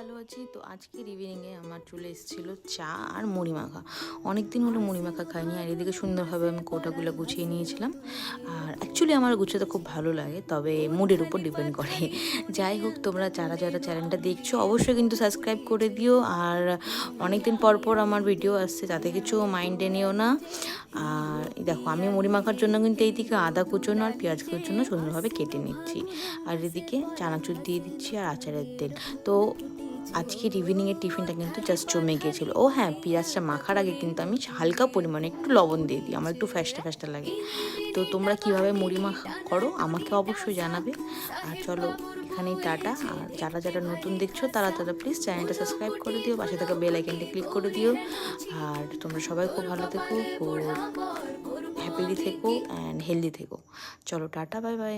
ভালো আছি। তো আজকের ইভিনিংয়ে আমার চলে এসেছিল চা আর মুড়ি মাখা। অনেক দিন হলো মুড়ি মাখা খাইনি, আর এদিকে সুন্দরভাবে আমি কৌটাগুলো গুছিয়ে নিয়েছিলাম। আর অ্যাকচুয়ালি আমার গুছাতে খুব ভালো লাগে, তবে মুডের উপর ডিপেন্ড করে। যাই হোক, তোমরা যারা যারা চ্যানেলটা দেখছো অবশ্যই কিন্তু সাবস্ক্রাইব করে দিও। আর অনেক দিন পর পর আমার ভিডিও আসছে, তাতে কিছু মাইন্ডে নিও না। আর দেখো, আমি মুড়ি মাখার জন্য কিন্তু এইদিকে আদা কুচোনো আর পেঁয়াজ কুচোনো সুন্দরভাবে কেটে নিচ্ছি, আর এদিকে চানাচুর দিয়ে দিচ্ছি আর আচারের তেল। তো আজকের ইভিনিংয়ের টিফিনটা কিন্তু জাস্ট জমে গিয়েছিল। ও হ্যাঁ, পেঁয়াজটা মাখার আগে কিন্তু আমি হালকা পরিমাণে একটু লবণ দিয়ে দিই, আমার একটু ফ্যাস্টা ফ্যাস্টা লাগে। তো তোমরা কীভাবে মুড়ি মাখা করো আমাকে অবশ্যই জানাবে। আর চলো, এখানেই টাটা। আর যারা যারা নতুন দেখছো তারা তারা প্লিজ চ্যানেলটা সাবস্ক্রাইব করে দিও, পাশে থাকা বেল আইকনটা ক্লিক করে দিও। আর তোমরা সবাই খুব ভালো থেকো, খুব হ্যাপিলি থেকো অ্যান্ড হেলদি থেকো। চলো টাটা, বাই বাই।